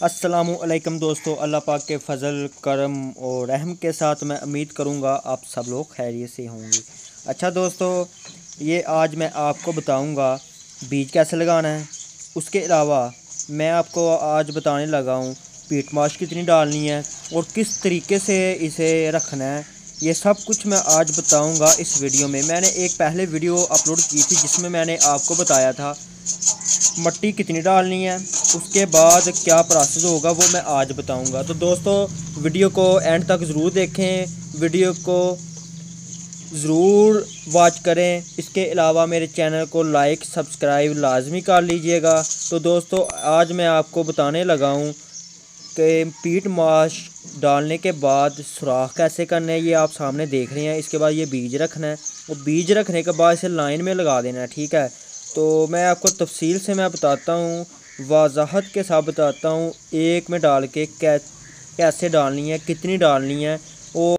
अस्सलामुअलैकुम दोस्तों, अल्लाह पाक के फ़ज़ल करम और रहम के साथ मैं उम्मीद करूँगा आप सब लोग खैरियत से होंगे। अच्छा दोस्तों, ये आज मैं आपको बताऊँगा बीज कैसे लगाना है। उसके अलावा मैं आपको आज बताने लगा हूँ पीट माश कितनी डालनी है और किस तरीके से इसे रखना है। ये सब कुछ मैं आज बताऊँगा इस वीडियो में। मैंने एक पहले वीडियो अपलोड की थी जिसमें मैंने आपको बताया था मिट्टी कितनी डालनी है, उसके बाद क्या प्रोसेस होगा वो मैं आज बताऊंगा। तो दोस्तों, वीडियो को एंड तक ज़रूर देखें, वीडियो को ज़रूर वॉच करें। इसके अलावा मेरे चैनल को लाइक सब्सक्राइब लाजमी कर लीजिएगा। तो दोस्तों, आज मैं आपको बताने लगा हूँ कि पीट माश डालने के बाद सुराख कैसे करना है। ये आप सामने देख रहे हैं। इसके बाद ये बीज रखना है और बीज रखने के बाद इसे लाइन में लगा देना है, ठीक है। तो मैं आपको तफसील से मैं बताता हूँ, वजाहत के साथ बताता हूँ एक में डाल के कैसे डालनी है, कितनी डालनी है। और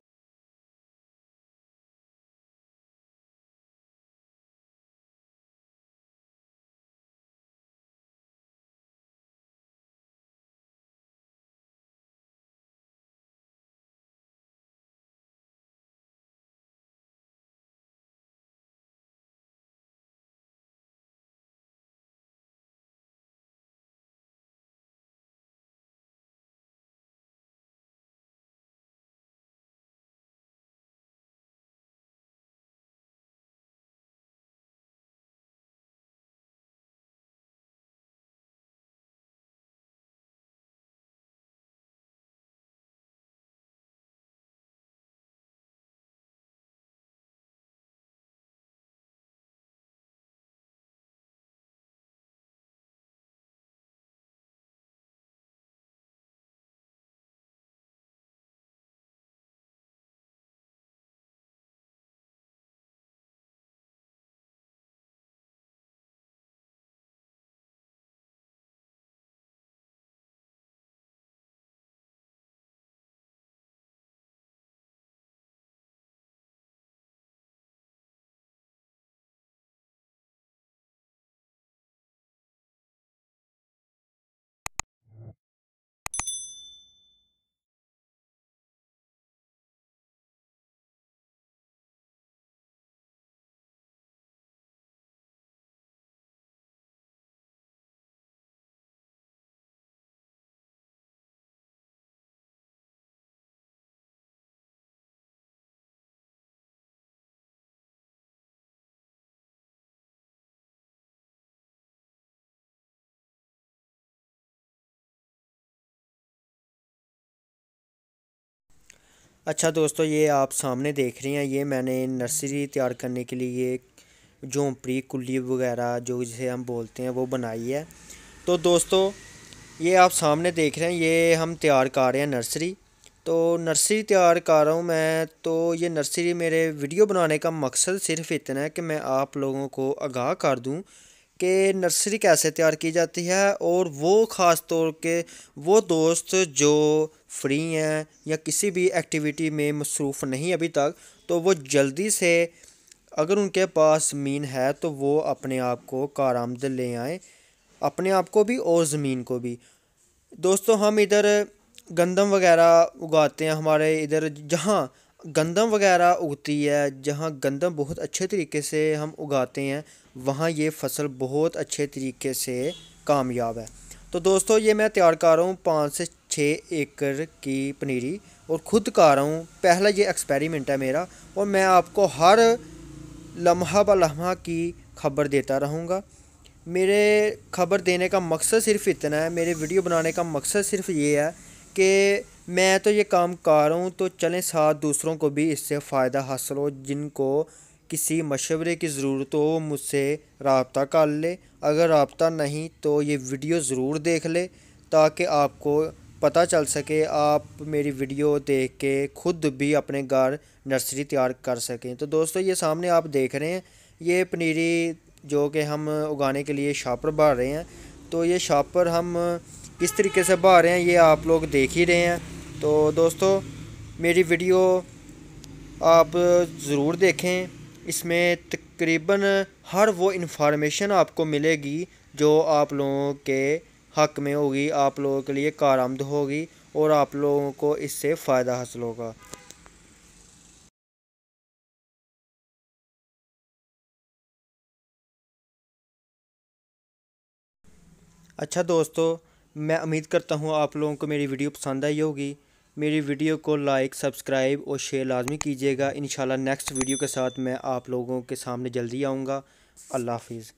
अच्छा दोस्तों, ये आप सामने देख रहे हैं, ये मैंने नर्सरी तैयार करने के लिए ये झोंपड़ी कुल्ली वगैरह जो जिसे हम बोलते हैं वो बनाई है। तो दोस्तों, ये आप सामने देख रहे हैं, ये हम तैयार कर रहे हैं नर्सरी। तो नर्सरी तैयार कर रहा हूँ मैं। तो ये नर्सरी मेरे वीडियो बनाने का मकसद सिर्फ इतना है कि मैं आप लोगों को आगाह कर दूँ कि नर्सरी कैसे तैयार की जाती है। और वो ख़ास तौर के वो दोस्त जो फ्री हैं या किसी भी एक्टिविटी में मसरूफ़ नहीं अभी तक, तो वो जल्दी से, अगर उनके पास ज़मीन है तो वो अपने आप को कारआमद ले आएँ, अपने आप को भी और ज़मीन को भी। दोस्तों, हम इधर गंदम वगैरह उगाते हैं। हमारे इधर जहाँ गंदम वगैरह उगती है, जहाँ गंदम बहुत अच्छे तरीके से हम उगाते हैं, वहाँ ये फसल बहुत अच्छे तरीके से कामयाब है। तो दोस्तों, ये मैं तैयार कर रहा हूँ 5 से 6 एकड़ की पनीरी और ख़ुद कर रहा हूँ। पहला ये एक्सपेरिमेंट है मेरा और मैं आपको हर लम्हा ब लम्हा की खबर देता रहूँगा। मेरे खबर देने का मकसद सिर्फ इतना है, मेरे वीडियो बनाने का मकसद सिर्फ ये है कि मैं तो ये काम कर रहा हूँ, तो चलें साथ दूसरों को भी इससे फ़ायदा हासिल हो। जिनको किसी मशवरे की ज़रूरत हो मुझसे रब्ता कर ले, अगर रब्ता नहीं तो ये वीडियो ज़रूर देख ले ताकि आपको पता चल सके, आप मेरी वीडियो देख के ख़ुद भी अपने घर नर्सरी तैयार कर सकें। तो दोस्तों, ये सामने आप देख रहे हैं, ये पनीरी जो कि हम उगाने के लिए शापर भर रहे हैं। तो ये शापर हम किस तरीके से भर रहे हैं ये आप लोग देख ही रहे हैं। तो दोस्तों, मेरी वीडियो आप ज़रूर देखें। इसमें तकरीबन हर वो इन्फॉर्मेशन आपको मिलेगी जो आप लोगों के हक में होगी, आप लोगों के लिए कारआमद होगी और आप लोगों को इससे फ़ायदा हासिल होगा। अच्छा दोस्तों, मैं उम्मीद करता हूँ आप लोगों को मेरी वीडियो पसंद आई होगी। मेरी वीडियो को लाइक, सब्सक्राइब और शेयर लाजमी कीजिएगा। इंशाल्लाह नेक्स्ट वीडियो के साथ मैं आप लोगों के सामने जल्दी आऊँगा। अल्लाह हाफिज़।